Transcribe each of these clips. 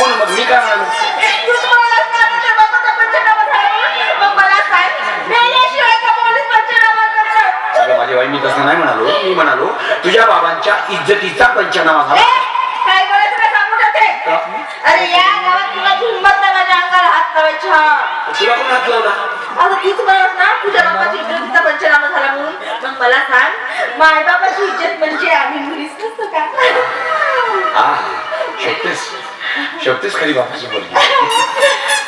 कोण मग मी काय म्हणालो? तूच म्हणालास ना तुझ्या बापाचा पंचनामा झाला. मग मला सांग मेल्याशिवाय का पोलीस पंचनामा करणार? अगं माझी बाई, मी तसं नाही म्हणालो. मी म्हणालो तुझ्या बाबांच्या इज्जतीचा पंचनामा झाला. काय बोलायचं काय सांगू जाते? अरे या गावात तुला हिंमत नाही माझ्या अंगाला हात लावायची. तुला कोण हात लावला? आता तीच म्हणत ना तुझ्या बापाची इज्जतीचा पंचनामा झाला म्हणून. मग मला सांग माय बाबाची इज्जत म्हणजे आम्ही मुलीच नसतो का? हा शोधतेस शोधतेस खरी बापाची पोरगी.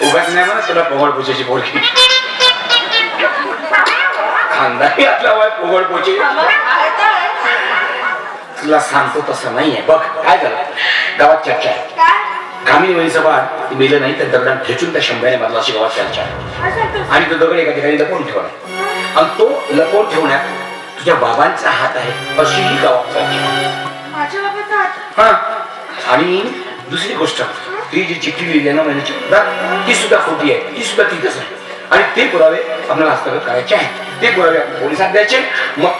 उगाच नाही म्हणत तुला पोगळ पोचेची पोरगी. खानदानी आपला वाय पोगळ पोचे. तुला सांगतो तसं नाहीये. बघ काय झालं, गावात चर्चा आहे. कामिनी वहिनीचं बाळ मेलं नाही तर दगडात ठेचून त्या शंभ्याने मारला अशी गावात चर्चा आहे. आणि तो दगड एका ठिकाणी लपवून ठेवला आणि तो लपवून ठेवण्यात तुझ्या बाबांचा हात आहे अशीही गावात चर्चा आहे. माझ्या बाबाचा हात? हा. आणि दुसरी गोष्ट, ती जी चिठ्ठी लिहिली आहे ना महिन्याची, ती सुद्धा खोटी आहे. ती सुद्धा तिथंच आहे. आणि ते पुरावे आपल्याला हस्तगत करायचे आहेत. ते पुरावे आपण पोलिसात द्यायचे. मग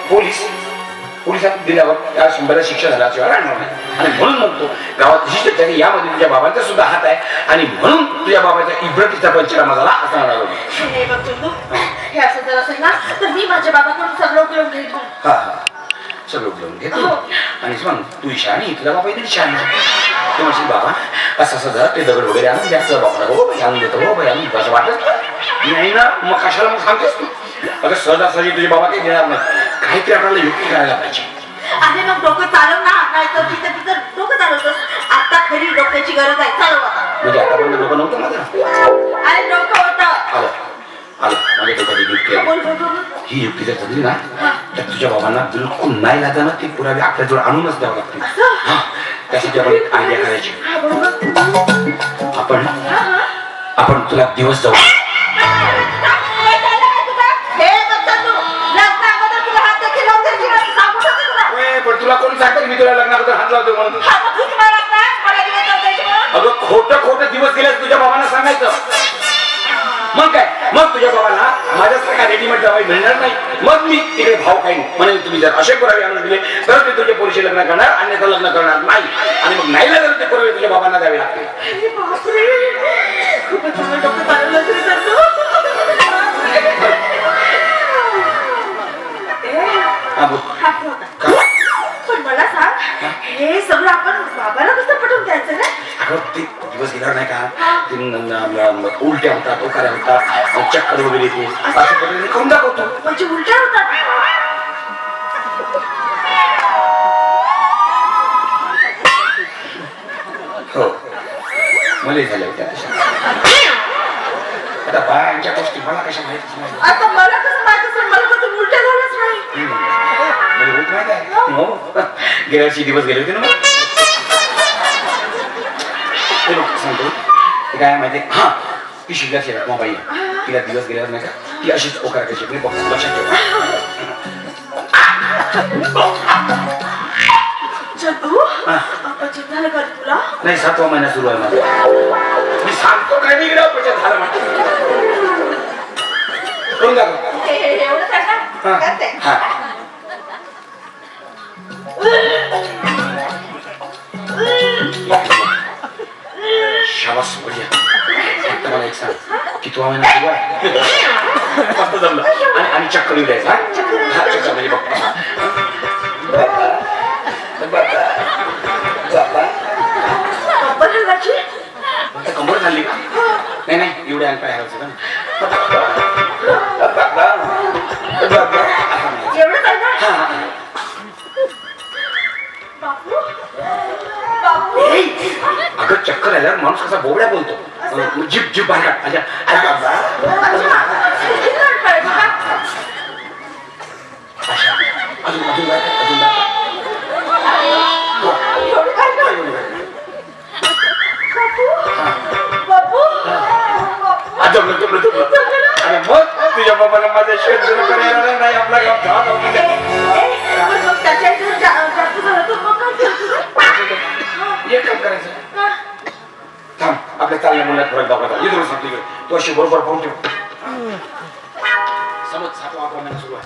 पोलिसात दिल्यावर त्या शंभराला शिक्षा झाल्याशिवाय राहणार नाही. आणि म्हणून म्हणतो गावात विशिष्ट यामध्ये तुझ्या बाबांचा सुद्धा हात आहे. आणि म्हणून तुझ्या बाबाच्या इब्रतीचा पंचनामा झाला असं म्हणालो. हे असं जर असेल ना तर मी माझ्या बाबाकडून सगळं उकळून घेईन. हा हा सगळं उकळून घेतो. आणि सांग तू शाणी, तुझा बाबा इथे शाणी. तू म्हणशील बाबा असं असं झालं, ते दगड वगैरे आणून द्यायचं. बाबा हो भाई आणून देतो, हो भाई आणून असं वाटत नाही ना. मग कशाला मग सांगतेस तू? अगं सहजासहजी तुझे बाबा काही देणार नाही. काहीतरी आपल्याला युक्ती करायला पाहिजे. अरे मग डोकं चालव ना, नाही तर तिथं तिथं डोकं चालवतोस. आता खरी डोक्याची गरज आहे. चालव आता. म्हणजे आतापर्यंत डोकं नव्हतं माझं. अरे डोकं होतं. आलं आलं माझ्या डोक्यात युक्ती आली. ही युक्ती जर चालली ना तर तुझ्या बाबांना बिलकुल नाही लागताना ती पुरावे आपल्याजवळ आणूनच द्यावं लागतील. हा त्यासाठी आपण एक आयडिया करायची. आपण तुला दिवस जाऊ. पण तुला कोणी सांगतं मी तुला लग्नाबद्दल हात लावतो म्हणून? अगं खोटं खोटं दिवस गेल्यास तुझ्या बाबांना सांगायचं. मग काय, मग तुझ्या बाबांना माझ्यासारखा रेडीमेड दवाई मिळणार नाही. मग मी तिकडे भाव खाईन म्हणेन तुम्ही जर असे पुरावे आणून दिले तर ते तुझ्या पोरीशी लग्न करणार, अन्यथा लग्न करणार नाही. आणि मग नाही लागलं ते पुरावे तुझ्या बाबांना द्यावे लागतील. पण मला सांग हे सगळं आपण बाबाला कसं पटवून द्यायचं ना? ते दिवस गेल्यावर नाही का उलट्या होतात, ओकाऱ्या होतात, चक्कर वगैरे येते, असं पद्धतीने करून दाखवतो. म्हणजे उलट्या होतात? हो मला झाल्या होत्या आता बायांच्या गोष्टी मला कशा माहितीच नाही. आता मला कसं माहिती असेल? मला कसं उलट्या झाल्याच नाही. मला होत माहित आहे. हो गेल्या वर्षी दिवस गेले होते ना. सांगतो काय माहिती, हा ती शिकल्याची मोबाईल तिला दिवस गेल्यावर नाही का ती अशीच ओकार कशी लक्षात ठेव. झालं का तुला? नाही 7वा महिना सुरू आहे माझा. मी सांगतो काय नाही अपचन झालं माझं. करून दाखव. एवढं शाबास बढिया. आता मला एक सांग कितवा महिना सुरू आहे? मस्त जमलं. आणि चक्कर येऊ द्यायचा. हा चक्कर म्हणजे कंबर झाली का? नाही नाही एवढ्या अंक हरायचं का? अगं चक्कर आल्यावर माणूस कसा बोबड्या बोलतो. जीप जीप बाहेर काढ. अजून अजून अरे मग तुझ्या बाबाला माझ्या शेत करायला नाही आपला एक काम करायचं. थांब आपल्या चालण्या मुलात फरक दाखवायचा. इथून सांगतो इकडे तू अशी बरोबर पाहून ठेव. समज 7वा महिना सुरू आहे.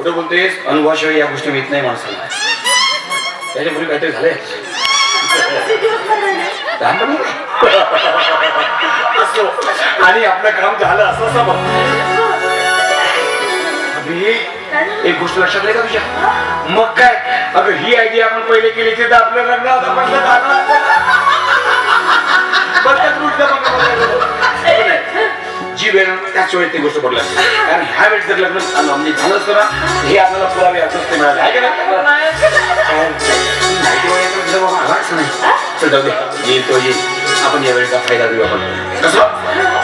कुठं बोलतोयस? अनुभवाशिवाय या गोष्टी येत नाही माणसाला. त्याच्यापूर्वी काहीतरी झालंय लहानपणी असो आणि आपलं काम झालं असं समज. एक गोष्ट लक्षात नाही का तुझ्या? मग काय अगं ही आयडिया आपण पहिले केली तर आपलं लग्न आता म्हटलं जी वेळ त्याच वेळेत ती गोष्ट पडली असते. कारण ह्या वेळेस जर लग्न झालं असतं ना हे आपल्याला पुरावे असंच ते मिळाले आहे का नाही? चल जाऊ दे, येईल तो येईल. आपण या वेळेचा फायदा घेऊ आपण. कसं